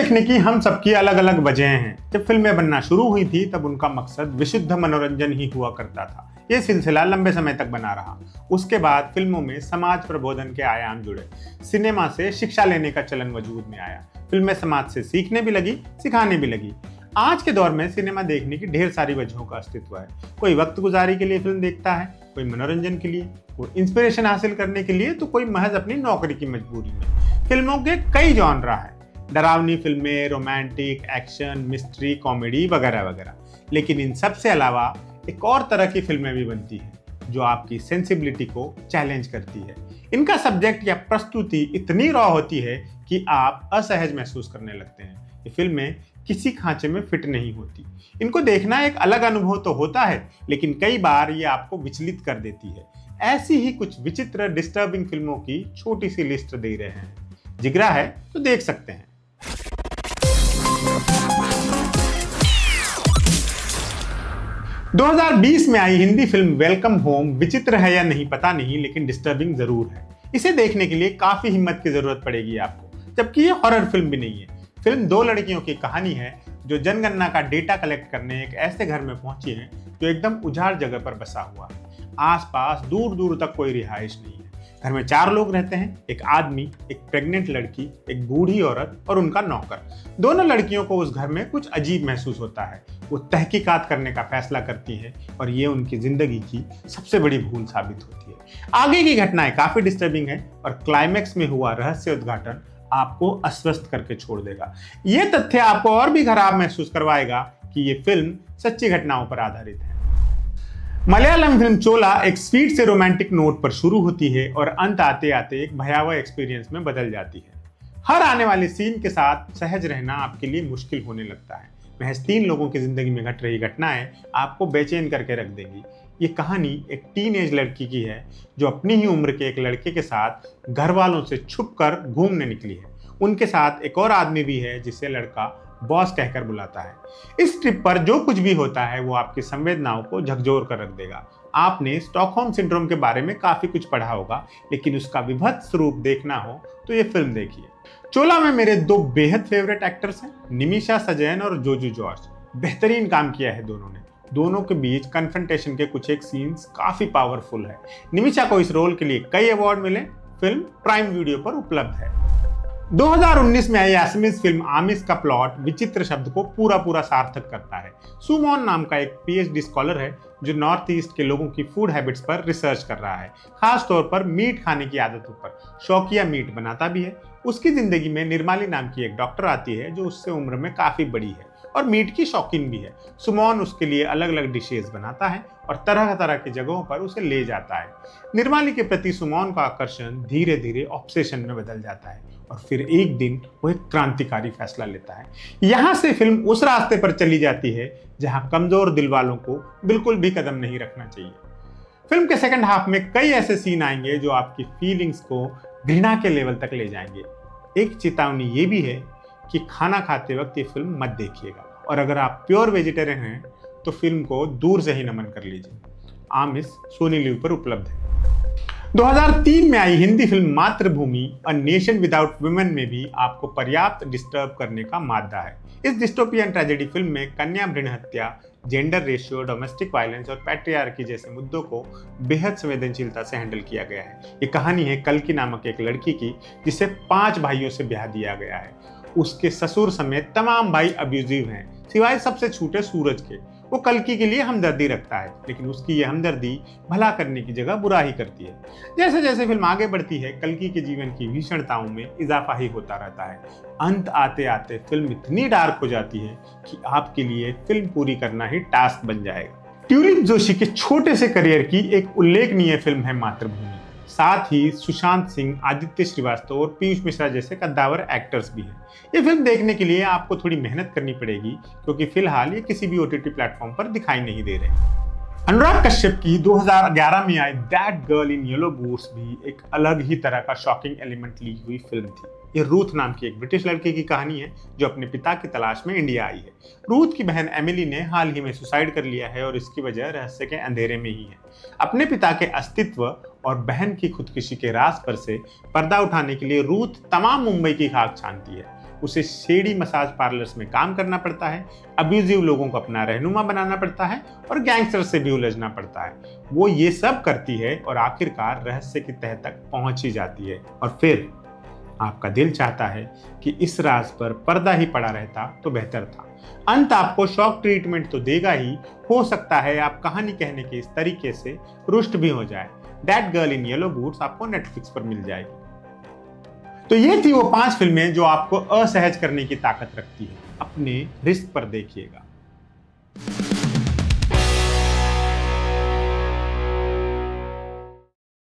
देखने की हम सबकी अलग अलग वजहें हैं। जब फिल्में बनना शुरू हुई थी तब उनका मकसद विशुद्ध मनोरंजन ही हुआ करता था। ये सिलसिला लंबे समय तक बना रहा। उसके बाद फिल्मों में समाज प्रबोधन के आयाम जुड़े। सिनेमा से शिक्षा लेने का चलन वजूद में आया। फिल्में समाज से सीखने भी लगी, सिखाने भी लगी। आज के दौर में सिनेमा देखने की ढेर सारी वजहों का अस्तित्व है। कोई वक्त गुजारी के लिए फिल्म देखता है, कोई मनोरंजन के लिए, कोई इंस्पिरेशन हासिल करने के लिए, तो कोई महज अपनी नौकरी की मजबूरी में। फिल्मों के कई जॉनरा हैं, डरावनी फिल्में, रोमांटिक, एक्शन, मिस्ट्री, कॉमेडी वगैरह वगैरह। लेकिन इन सब से अलावा एक और तरह की फिल्में भी बनती हैं जो आपकी सेंसिबिलिटी को चैलेंज करती है। इनका सब्जेक्ट या प्रस्तुति इतनी रॉ होती है कि आप असहज महसूस करने लगते हैं। ये फिल्में किसी खांचे में फिट नहीं होती। इनको देखना एक अलग अनुभव तो होता है, लेकिन कई बार ये आपको विचलित कर देती है। ऐसी ही कुछ विचित्र डिस्टर्बिंग फिल्मों की छोटी सी लिस्ट दे रहे हैं। जिगरा है तो देख सकते हैं। 2020 में आई हिंदी फिल्म वेलकम होम विचित्र है या नहीं पता नहीं, लेकिन डिस्टर्बिंग जरूर है। इसे देखने के लिए काफी हिम्मत की जरूरत पड़ेगी आपको, जबकि ये हॉरर फिल्म भी नहीं है। फिल्म दो लड़कियों की कहानी है जो जनगणना का डेटा कलेक्ट करने एक ऐसे घर में पहुंची हैं जो एकदम उजाड़ जगह पर बसा हुआ है। आसपास दूर दूर तक कोई रिहाइश नहीं है। घर में 4 लोग रहते हैं, एक आदमी, एक प्रेग्नेंट लड़की, एक बूढ़ी औरत और उनका नौकर। दोनों लड़कियों को उस घर में कुछ अजीब महसूस होता है। वो तहकीकात करने का फैसला करती हैं और ये उनकी जिंदगी की सबसे बड़ी भूल साबित होती है। आगे की घटनाएं काफी डिस्टर्बिंग है और क्लाइमैक्स में हुआ रहस्य उद्घाटन आपको अस्वस्थ करके छोड़ देगा। ये तथ्य आपको और भी खराब महसूस करवाएगा कि ये फिल्म सच्ची घटनाओं पर आधारित है। मलयालम फिल्म चोला एक स्वीट से रोमांटिक नोट पर शुरू होती है और अंत आते आते एक भयावह एक्सपीरियंस में बदल जाती है। हर आने वाले सीन के साथ सहज रहना आपके लिए मुश्किल होने लगता है। महज 3 लोगों की जिंदगी में घट रही घटनाएं आपको बेचैन करके रख देंगी। ये कहानी एक टीनेज लड़की की है जो अपनी ही उम्र के एक लड़के के साथ घर वालों से छुपकर घूमने निकली है। उनके साथ एक और आदमी भी है जिसे लड़का बॉस कहकर बुलाता है। इस ट्रिप पर जो कुछ भी होता है वो आपकी संवेदनाओं को झकझोर कर रख देगा। आपने स्टॉकहोम सिंड्रोम के बारे में काफी कुछ पढ़ा होगा, लेकिन उसका विभत्स रूप देखना हो तो ये फिल्म देखिए। चोला में मेरे 2 बेहद फेवरेट एक्टर्स हैं, निमिषा सजयन और जोजू जॉर्ज। बेहतरीन काम किया है दोनों ने। दोनों के बीच कन्फ्रंटेशन के कुछ एक सीन्स काफी पावरफुल है। निमिषा को इस रोल के लिए कई अवार्ड मिले। फिल्म प्राइम वीडियो पर उपलब्ध है। 2019 में आई असमीज फिल्म आमिस का प्लॉट विचित्र शब्द को पूरा सार्थक करता है। सुमोन नाम का एक पीएचडी स्कॉलर है जो नॉर्थ ईस्ट के लोगों की फूड हैबिट्स पर रिसर्च कर रहा है, खास तौर पर मीट खाने की आदतों पर। शौकिया मीट बनाता भी है। उसकी जिंदगी में निर्माली नाम की एक डॉक्टर आती है जो उससे उम्र में काफी बड़ी है और मीट की शौकीन भी है। सुमोन उसके लिए अलग अलग डिशेज बनाता है और तरह तरह की जगहों पर उसे ले जाता है। निर्माली के प्रति सुमोन का आकर्षण धीरे धीरे ऑब्सेशन में बदल जाता है और फिर एक दिन वो एक क्रांतिकारी फैसला लेता है। यहाँ से फिल्म उस रास्ते पर चली जाती है जहाँ कमजोर दिल वालों को बिल्कुल भी कदम नहीं रखना चाहिए। फिल्म के सेकंड हाफ में कई ऐसे सीन आएंगे जो आपकी फीलिंग्स को घृणा के लेवल तक ले जाएंगे। एक चेतावनी ये भी है कि खाना खाते वक्त ये फिल्म मत देखिएगा, और अगर आप प्योर वेजिटेरियन हैं तो फिल्म को दूर से ही नमन कर लीजिए। आमिस सोनी लिव पर उपलब्ध है। 2003 में आई हिंदी फिल्म मातृभूमि अ नेशन विदाउट वुमेन में भी आपको पर्याप्त डिस्टर्ब करने का मादा है। इस डिस्टोपियन ट्रेजेडी फिल्म में कन्या भ्रूण हत्या, जेंडर रेशियो, डोमेस्टिक वायलेंस और पैट्रियार्की जैसे मुद्दों को बेहद संवेदनशीलता से हैंडल किया गया है। ये कहानी है कल्कि नामक एक लड़की की जिसे 5 भाइयों से ब्याह दिया गया है। उसके ससुर समेत तमाम भाई अब्यूजिव हैं, सिवाय सबसे छोटे सूरज के। वो कल्कि के लिए हमदर्दी रखता है, लेकिन उसकी ये हमदर्दी भला करने की जगह बुरा ही करती है। जैसे जैसे फिल्म आगे बढ़ती है, कल्कि के जीवन की भीषणताओं में इजाफा ही होता रहता है। अंत आते आते फिल्म इतनी डार्क हो जाती है कि आपके लिए फिल्म पूरी करना ही टास्क बन जाएगा। ट्यूलिप जोशी के छोटे से करियर की एक उल्लेखनीय फिल्म है मातृभूमि। साथ ही सुशांत सिंह, आदित्य श्रीवास्तव और पीयूष मिश्रा जैसे कद्दावर एक्टर्स भी हैं। ये फिल्म देखने के लिए आपको थोड़ी मेहनत करनी पड़ेगी, क्योंकि फिलहाल ये किसी भी ओटीटी प्लेटफॉर्म पर दिखाई नहीं दे रहे। अनुराग कश्यप की 2011 में आई that girl in yellow boots भी एक अलग ही तरह का शॉकिंग एलिमेंट ली हुई फिल्म थी। ये रूथ नाम की एक ब्रिटिश लड़की की कहानी है जो अपने पिता की तलाश में इंडिया आई है। रूथ की बहन एमिली ने हाल ही में सुसाइड कर लिया है और इसकी वजह रहस्य के अंधेरे में ही है। अपने पिता के अस्तित्व और बहन की खुदकुशी के राज पर से पर्दा उठाने के लिए रूथ तमाम मुंबई की खाक छानती है। उसे शेडी मसाज पार्लर्स में काम करना पड़ता है, अब्यूजिव लोगों को अपना रहनुमा बनाना पड़ता है और गैंगस्टर से भी उलझना पड़ता है। वो ये सब करती है और आखिरकार रहस्य की तह तक पहुंच ही जाती है। और फिर आपका दिल चाहता है कि इस राज पर पर्दा ही पड़ा रहता तो बेहतर था। अंत आपको शॉक ट्रीटमेंट तो देगा ही, हो सकता है आप कहानी कहने के इस तरीके से रुष्ट भी हो जाए। That girl in yellow boots आपको नेटफ्लिक्स पर मिल जाएगी। तो ये थी वो 5 फिल्में जो आपको असहज करने की ताकत रखती है। अपने रिस्क पर देखिएगा।